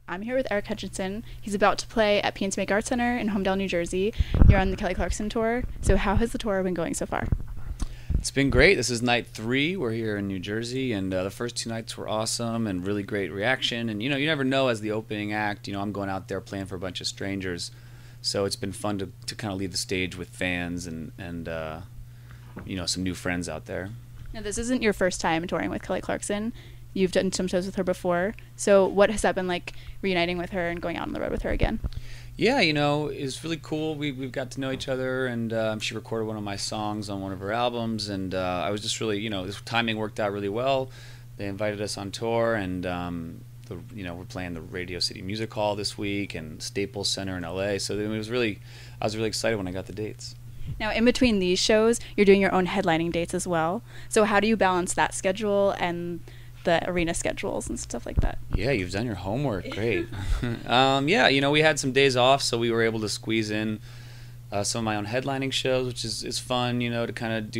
I'm here with Eric Hutchinson. He's about to play at PNC Bank Arts Center in Holmdel, New Jersey. You're on the Kelly Clarkson tour. So how has the tour been going so far? It's been great. This is night 3. We're here in New Jersey, and the first 2 nights were awesome and really great reaction. And you never know as the opening act. I'm going out there playing for a bunch of strangers, so it's been fun to kind of leave the stage with fans and some new friends out there. Now, this isn't your first time touring with Kelly Clarkson. You've done some shows with her before. So what has that been like, reuniting with her and going out on the road with her again? Yeah, it's really cool. We've got to know each other, and she recorded one of my songs on one of her albums, and I was just really, this timing worked out really well. They invited us on tour, and we're playing the Radio City Music Hall this week and Staples Center in LA. So I was really excited when I got the dates. Now, in between these shows, you're doing your own headlining dates as well. So how do you balance that schedule and the arena schedules and stuff like that? Yeah, you've done your homework. Great. Yeah, we had some days off, so we were able to squeeze in some of my own headlining shows, which is fun, to kind of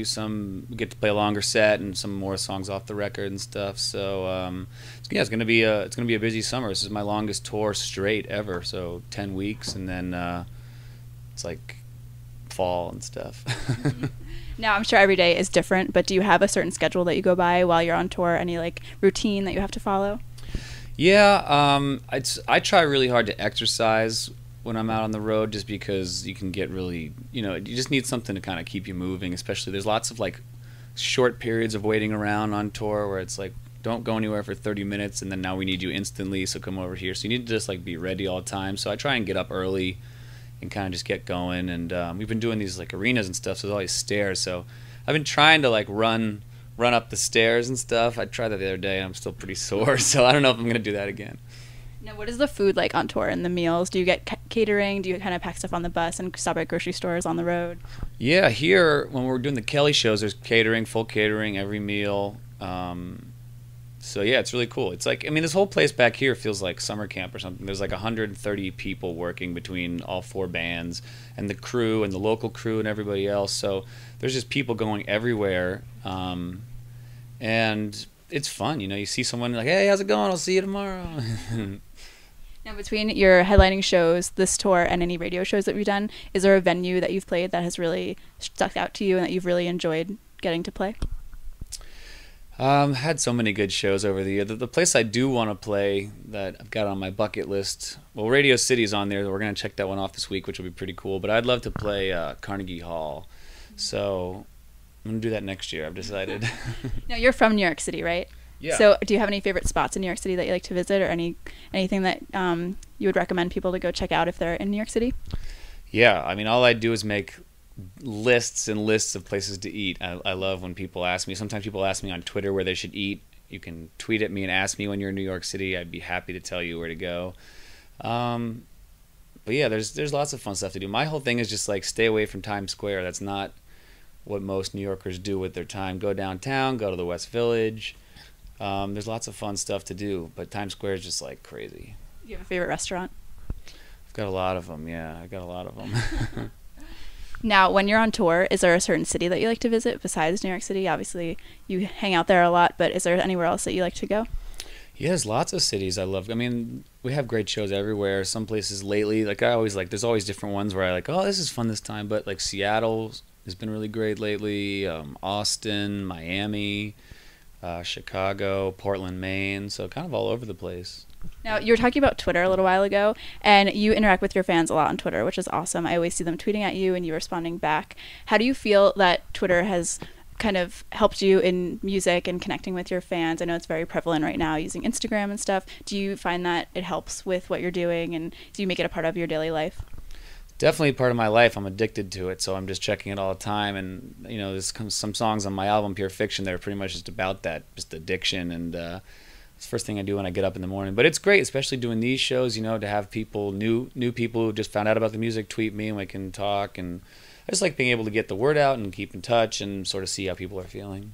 get to play a longer set and some more songs off the record and stuff. So yeah, it's gonna be a busy summer. This is my longest tour straight ever, so 10 weeks, and then it's like fall and stuff. Now, I'm sure every day is different, but do you have a certain schedule that you go by while you're on tour? Any routine that you have to follow? Yeah, I try really hard to exercise when I'm out on the road, just because you can get really, you just need something to kind of keep you moving. Especially there's lots of short periods of waiting around on tour where it's like, don't go anywhere for 30 minutes, and then now we need you instantly, so come over here. So you need to just be ready all the time. So I try and get up early and kind of just get going, and we've been doing these arenas and stuff, so there's always stairs, so I've been trying to run up the stairs and stuff. I tried that the other day and I'm still pretty sore, so I don't know if I'm gonna do that again. Now, what is the food like on tour and the meals? Do you get catering? Do you kind of pack stuff on the bus and stop at grocery stores on the road? Yeah, here when we're doing the Kelly shows, there's catering, full catering, every meal. So yeah, it's really cool. It's this whole place back here feels like summer camp or something. There's 130 people working between all 4 bands and the crew and the local crew and everybody else. So there's just people going everywhere, and it's fun. You see someone hey, how's it going? I'll see you tomorrow. Now, between your headlining shows, this tour, and any radio shows that you've done, is there a venue that you've played that has really stuck out to you and that you've really enjoyed getting to play? Had so many good shows over the year. The place I do want to play that I've got on my bucket list, well, Radio City's on there. We're going to check that one off this week, which will be pretty cool. But I'd love to play Carnegie Hall. So I'm going to do that next year, I've decided. Now, you're from New York City, right? Yeah. So do you have any favorite spots in New York City that you like to visit, or anything that you would recommend people to go check out if they're in New York City? Yeah, all I do is make lists and lists of places to eat. I love when people ask me. Sometimes people ask me on Twitter where they should eat. You can tweet at me and ask me when you're in New York City. I'd be happy to tell you where to go. But yeah, there's lots of fun stuff to do. My whole thing is just stay away from Times Square. That's not what most New Yorkers do with their time. Go downtown, go to the West Village. There's lots of fun stuff to do, but Times Square is just do you have a favorite restaurant? I've got a lot of them. Yeah, I've got a lot of them. Now, when you're on tour, is there a certain city that you like to visit besides New York City? Obviously, you hang out there a lot, but is there anywhere else that you like to go? Yeah, there's lots of cities I love. We have great shows everywhere. Some places lately, I always there's always different ones where oh, this is fun this time. But Seattle has been really great lately. Austin, Miami, Chicago, Portland, Maine. So kind of all over the place. Now, you were talking about Twitter a little while ago, and you interact with your fans a lot on Twitter, which is awesome. I always see them tweeting at you and you responding back. How do you feel that Twitter has kind of helped you in music and connecting with your fans? I know it's very prevalent right now using Instagram and stuff. Do you find that it helps with what you're doing, and do you make it a part of your daily life? Definitely part of my life. I'm addicted to it, so I'm just checking it all the time. And there's some songs on my album Pure Fiction that are pretty much just about that, just addiction, and it's the first thing I do when I get up in the morning. But it's great, especially doing these shows, to have people, new people who just found out about the music, tweet me, and we can talk. And I just like being able to get the word out and keep in touch and sort of see how people are feeling.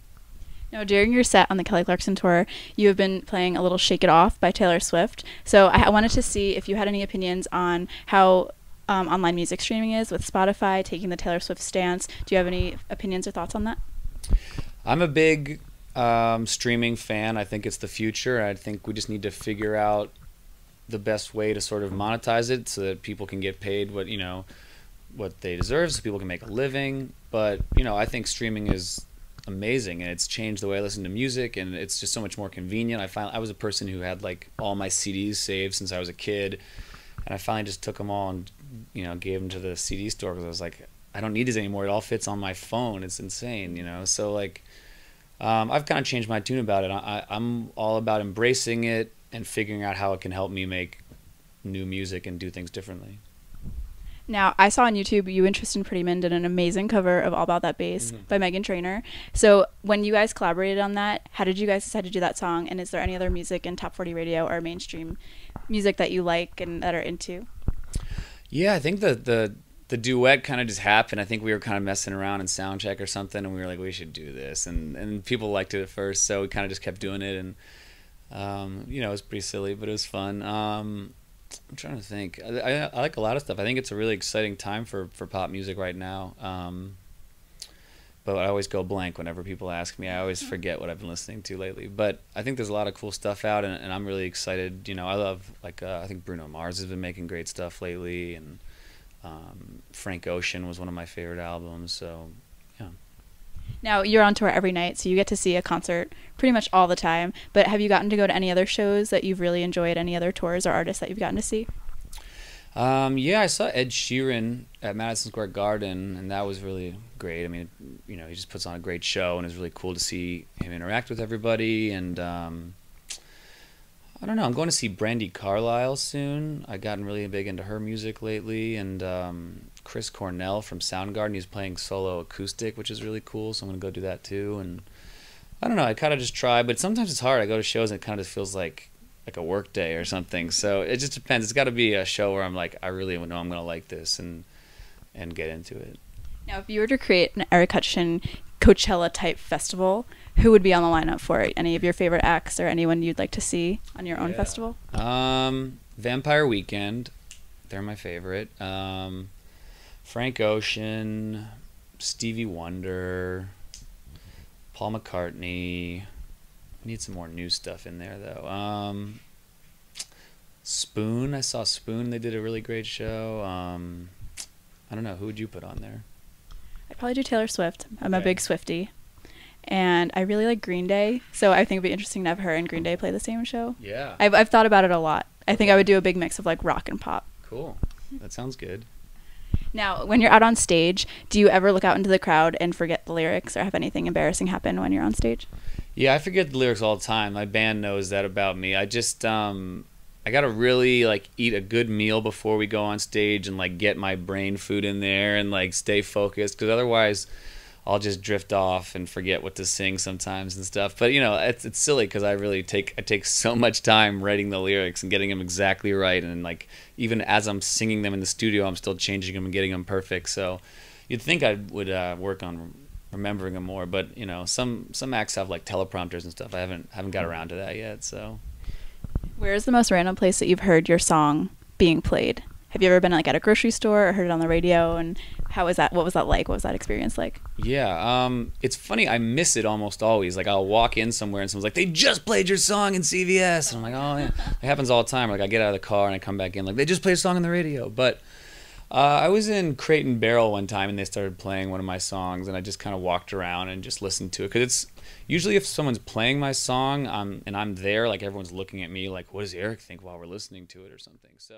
Now, during your set on the Kelly Clarkson tour, you have been playing a little Shake It Off by Taylor Swift. So I wanted to see if you had any opinions on how online music streaming is with Spotify taking the Taylor Swift stance. Do you have any opinions or thoughts on that? I'm a big streaming fan. I think it's the future. I think we just need to figure out the best way to sort of monetize it so that people can get paid what they deserve, so people can make a living. But I think streaming is amazing, and it's changed the way I listen to music, and it's just so much more convenient. I was a person who had like all my CDs saved since I was a kid, and I finally just took them all and gave them to the CD store because I was like, I don't need these anymore. It all fits on my phone. It's insane, So like, I've kind of changed my tune about it. I'm all about embracing it and figuring out how it can help me make new music and do things differently. Now, I saw on YouTube you and Tristan Prettyman did an amazing cover of All About That Bass by Meghan Trainor. So when you guys collaborated on that, how did you guys decide to do that song? And is there any other music in Top 40 Radio or mainstream music that you like and that are into? Yeah, I think the duet kind of just happened. I think we were kind of messing around in soundcheck or something, and we were like, we should do this. And people liked it at first, so we kind of just kept doing it. And, it was pretty silly, but it was fun. I'm trying to think. I like a lot of stuff. I think it's a really exciting time for pop music right now. But I always go blank whenever people ask me. I always forget what I've been listening to lately. But I think there's a lot of cool stuff out, and I'm really excited. I love, I think Bruno Mars has been making great stuff lately, and Frank Ocean was one of my favorite albums. So, yeah. Now, you're on tour every night, so you get to see a concert pretty much all the time. But have you gotten to go to any other shows that you've really enjoyed, any other tours or artists that you've gotten to see? Yeah, I saw Ed Sheeran at Madison Square Garden, and that was really great. I mean, he just puts on a great show, and it's really cool to see him interact with everybody. And I don't know, I'm going to see Brandi Carlile soon. I've gotten really big into her music lately, and Chris Cornell from Soundgarden, he's playing solo acoustic, which is really cool, so I'm going to go do that too. And I don't know, I kind of just try, but sometimes it's hard. I go to shows and it kind of just feels like a work day or something, so it just depends. It's got to be a show where I'm like, I really know I'm going to like this and get into it. Now, if you were to create an Eric Hutchinson Coachella-type festival, who would be on the lineup for it? Any of your favorite acts or anyone you'd like to see on your own festival? Vampire Weekend, they're my favorite. Frank Ocean, Stevie Wonder, Paul McCartney. I need some more new stuff in there, though. Spoon, I saw Spoon. They did a really great show. I don't know. Who would you put on there? I'd probably do Taylor Swift. I'm a big Swiftie. And I really like Green Day, so I think it'd be interesting to have her and Green Day play the same show. Yeah. I've thought about it a lot. I think I would do a big mix of like rock and pop. Cool. That sounds good. Now, when you're out on stage, do you ever look out into the crowd and forget the lyrics or have anything embarrassing happen when you're on stage? Yeah, I forget the lyrics all the time. My band knows that about me. I just I gotta really like eat a good meal before we go on stage and like get my brain food in there and like stay focused, because otherwise I'll just drift off and forget what to sing sometimes and stuff. But it's silly because I take so much time writing the lyrics and getting them exactly right, and like even as I'm singing them in the studio, I'm still changing them and getting them perfect. So you'd think I would work on remembering them more, but some acts have like teleprompters and stuff. I haven't got around to that yet. So where is the most random place that you've heard your song being played? Have you ever been like at a grocery store or heard it on the radio? And how was that? What was that like? What was that experience like? Yeah, it's funny. I miss it almost always. Like I'll walk in somewhere and someone's like, "They just played your song in CVS," and I'm like, "Oh yeah." It happens all the time. Like I get out of the car and I come back in like, "They just played a song on the radio." But I was in Crate and Barrel one time and they started playing one of my songs, and I just kind of walked around and just listened to it, because it's usually if someone's playing my song and I'm there, like everyone's looking at me like, what does Eric think while we're listening to it or something. So